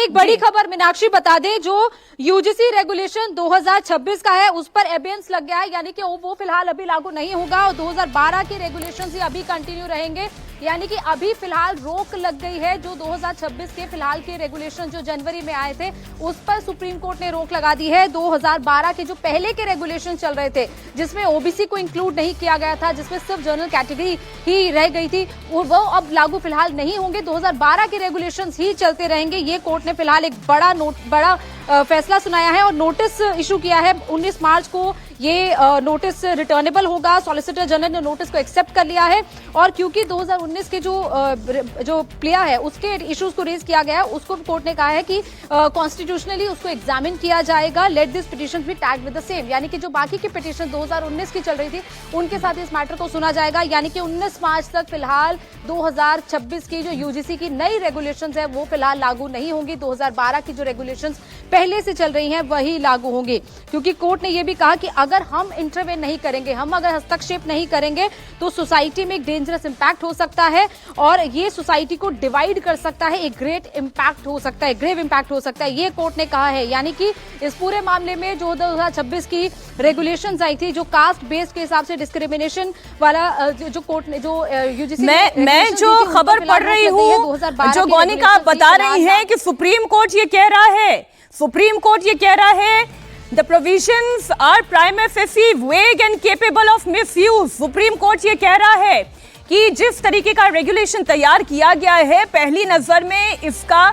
एक बड़ी खबर मीनाक्षी बता दें, जो यूजीसी रेगुलेशन 2026 का है उस पर एबियंस लग गया है, यानी कि वो फिलहाल अभी लागू नहीं होगा और 2012 के रेगुलेशन ही अभी कंटिन्यू रहेंगे। यानी कि अभी फिलहाल रोक लग गई है। जो 2026 के फिलहाल के रेगुलेशन जो जनवरी में आए थे उस पर सुप्रीम कोर्ट ने रोक लगा दी है। 2012 के जो पहले के रेगुलेशन चल रहे थे जिसमें ओबीसी को इंक्लूड नहीं किया गया था, जिसमें सिर्फ जनरल कैटेगरी ही रह गई थी, वो अब लागू फिलहाल नहीं होंगे। 2012 के रेगुलेशन ही चलते रहेंगे। ये कोर्ट ने फिलहाल एक बड़ा फैसला सुनाया है और नोटिस इशू किया है। 19 मार्च को ये नोटिस रिटर्नेबल होगा। सॉलिसिटर जनरल ने नोटिस को एक्सेप्ट कर लिया है और क्योंकि 2019 के जो प्लिया है उसके इश्यूज को रेज किया गया है, उसको कोर्ट ने कहा है कि कॉन्स्टिट्यूशनली उसको एग्जामिन किया जाएगा। Let this petition be tagged with the same, यानी कि जो बाकी की पिटीशन 2019 की चल रही थी उनके साथ इस मैटर को सुना जाएगा। यानी कि 19 मार्च तक फिलहाल 2026 की जो यूजीसी की नई रेगुलेशंस है वो फिलहाल लागू नहीं होंगी। 2012 की जो रेगुलेशंस पहले से चल रही हैं वही लागू होंगी, क्योंकि कोर्ट ने यह भी कहा कि अगर हम इंटरवेन नहीं करेंगे, हम अगर हस्तक्षेप नहीं करेंगे तो सोसाइटी में एक डेंजरस इंपैक्ट हो सकता है और ये सोसाइटी को डिवाइड कर सकता है, एक ग्रेट इंपैक्ट हो सकता है, ग्रेव इंपैक्ट हो सकता है, ये कोर्ट ने कहा है। यानी कि इस पूरे मामले में जो 2026 की रेगुलेशंस आई थी, जो कास्ट बेस्ड के हिसाब से डिस्क्रिमिनेशन वाला जो कोर्ट ने जो यूजीसी मैं जो खबर पढ़ रही हूँ, जो गौनिका आप बता रही हैं कि सुप्रीम कोर्ट ये कह रहा है, सुप्रीम कोर्ट ये कह रहा है the provisions are prima facie vague and capable of misuse। Supreme Court ये कह रहा है कि जिस तरीके का रेगुलेशन तैयार किया गया है पहली नजर में इसका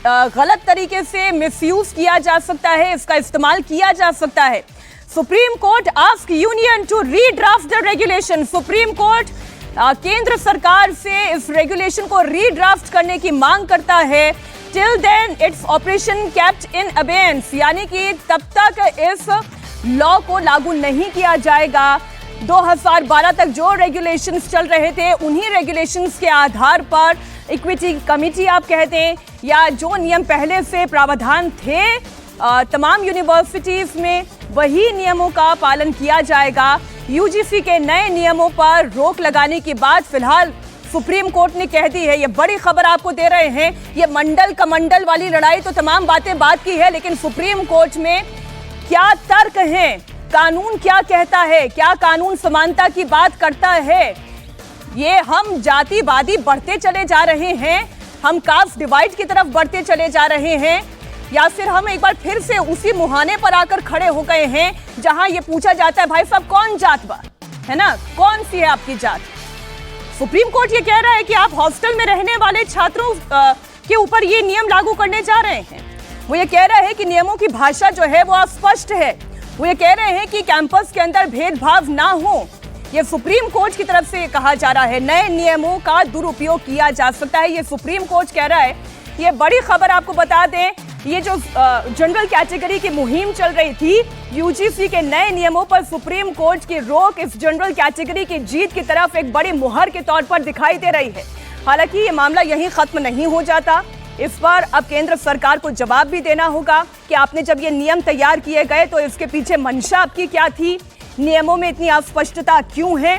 गलत तरीके से मिसयूज किया जा सकता है, इसका इस्तेमाल किया जा सकता है। Supreme Court ask union to redraft the regulation. Supreme Court केंद्र सरकार से इस रेगुलेशन को रीड्राफ्ट करने की मांग करता है। Till then its operation kept in abeyance, यानी कि तब तक इस लॉ को लागू नहीं किया जाएगा। 2012 तक जो रेगुलेशंस चल रहे थे उन्हीं रेगुलेशंस के आधार पर इक्विटी कमिटी आप कहते हैं या जो नियम पहले से प्रावधान थे तमाम यूनिवर्सिटीज में वही नियमों का पालन किया जाएगा। यूजीसी के नए नियमों पर रोक लगाने के बाद फिलहाल सुप्रीम कोर्ट ने कह दी है, ये बड़ी खबर आपको दे रहे हैं। ये मंडल कमंडल वाली लड़ाई तो तमाम बातें बात की है, लेकिन सुप्रीम कोर्ट में क्या तर्क है, कानून क्या कहता है, क्या कानून समानता की बात करता है? ये हम जातिवादी बढ़ते चले जा रहे हैं, हम कास्ट डिवाइड की तरफ बढ़ते चले जा रहे हैं, या फिर हम एक बार फिर से उसी मुहाने पर आकर खड़े हो गए हैं जहां ये पूछा जाता है भाई साहब कौन जात बा, है ना, कौन सी है आपकी जात? सुप्रीम कोर्ट ये कह रहा है कि आप हॉस्टल में रहने वाले छात्रों के ऊपर ये नियम लागू करने जा रहे हैं। वो ये कह रहा है कि नियमों की भाषा जो है वो अस्पष्ट है। वो ये कह रहे हैं कि कैंपस के अंदर भेदभाव ना हो। ये सुप्रीम कोर्ट की तरफ से कहा जा रहा है, नए नियमों का दुरुपयोग किया जा सकता है, ये सुप्रीम कोर्ट कह रहा है। ये बड़ी खबर आपको बता दें, ये जो जनरल कैटेगरी की मुहिम चल रही थी, यूजीसी के नए नियमों पर सुप्रीम कोर्ट की रोक इस जनरल कैटेगरी की जीत की तरफ एक बड़ी मुहर के तौर पर दिखाई दे रही है। हालांकि ये मामला यहीं खत्म नहीं हो जाता, इस पर अब केंद्र सरकार को जवाब भी देना होगा कि आपने जब ये नियम तैयार किए गए तो इसके पीछे मंशा आपकी क्या थी, नियमों में इतनी अस्पष्टता क्यों है।